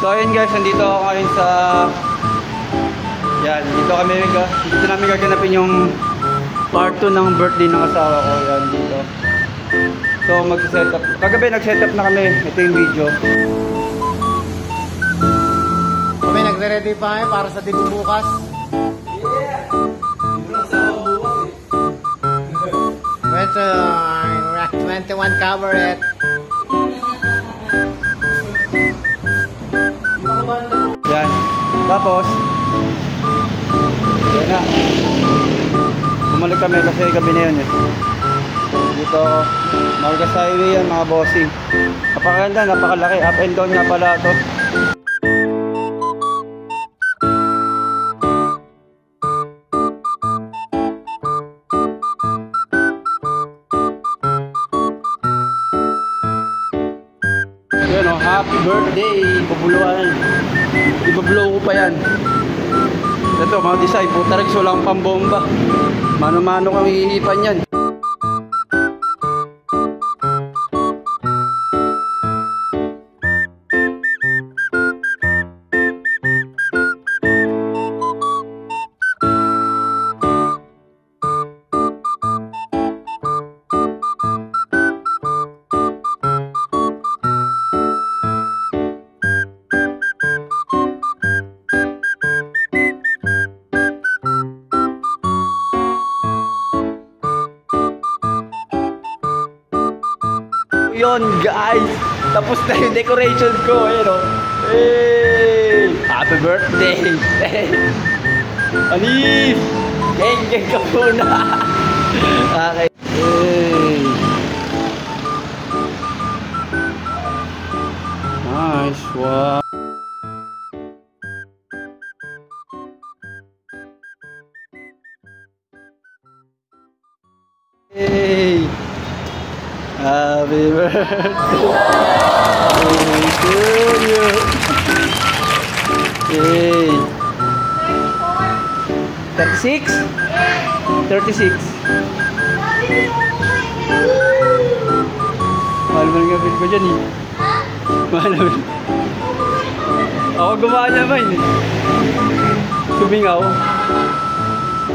So ayun guys, nandito ako ngayon sa yan, dito namin gaganapin yung part 2 ng birthday ng asawa ko. Yan, dito. So mag-setup. Kagabi nag-setup na kami. Ito yung video. Kami nagre-ready pa kami para sa debut bukas. Yeah! 21 cover it. Yan. Tapos yan na. Bumalik kami kasi gabi na yun eh. Dito Margas Highway yan mga bossing. Napakaganda, napakalaki. Up and down nga pala ito. Yan o, happy birthday! Ibablow ko pa yan. Ito mga design, puta rin, walang pambomba. Mano-mano kang hihipan yan. Yun guys, tapos na yung decoration ko. Ayun o, hey, happy birthday. Alis, geng ka muna. Okay, hey, nice, wow. Hey, happy birthday to you. Hey. 36? 36. Mahal mo nga ko dyan eh. Mahal mo. Ako gumawa naman eh. Sumingaw.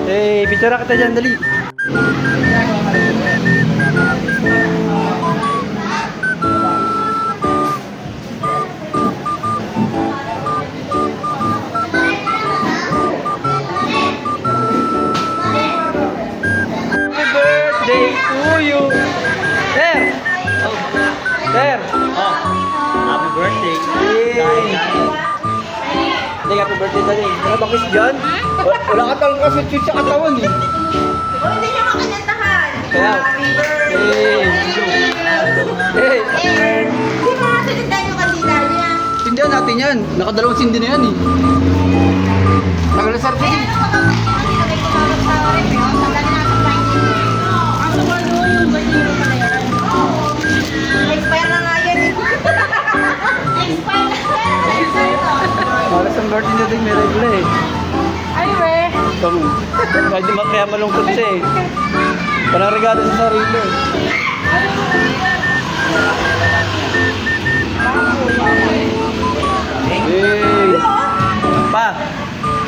Hey, picture kita dyan, dali. Sir! Oh, happy birthday! Yay! Happy birthday dali. Ano ba kiss dyan? Wala ka talaga kasi tweet sa katawan eh. Hindi niyo makanantahan. Kaya, Happy birthday! Hey! Hindi mo nasinundan yung kandila niya. Sindihan natin yan. Nakadalawang sindi na yan eh. Tagal na sir, sige. Malas ang birthday natin may regla eh. Ay, we. Kaya malungkot siya eh. Parang regalo sa sarili eh. Hey! Pa!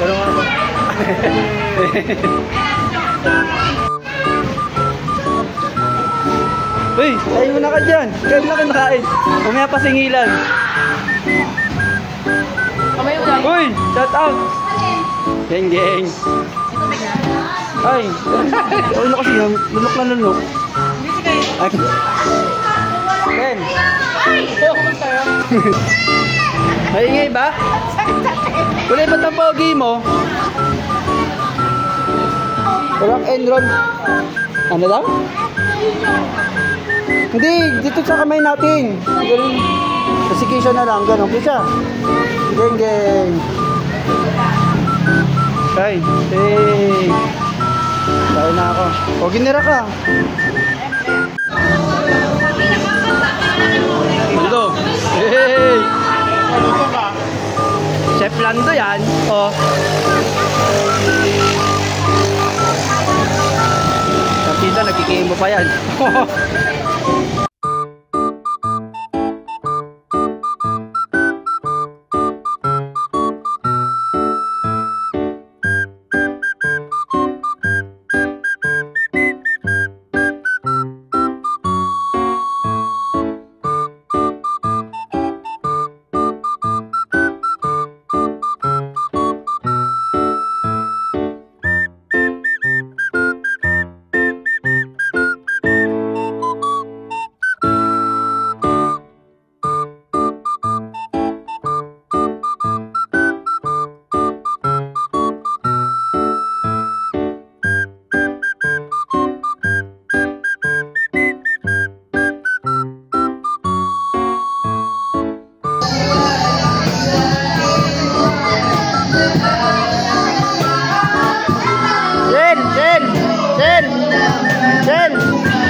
Pero nga ba? Uy! Kain mo na ka dyan! Kain na ka nakain! Umaya pa singilan! Uy! Shout out! Geng geng! Ay! Ano kasi yun? Lunok na lunok. Ay! Ken! Maingay ba? Kulay ba't ang pogi mo? Rock and roll. Ano daw? Hindi, dito sa kamay natin. Ganun. Sa sikisyon na lang, ganun. Kisa. Geng geng. Ay, hey. Tayo na ako. O, ginira ka. Lando. Hey. Chef Lando yan. O. Nakita, nagkikimo pa yan. Shell!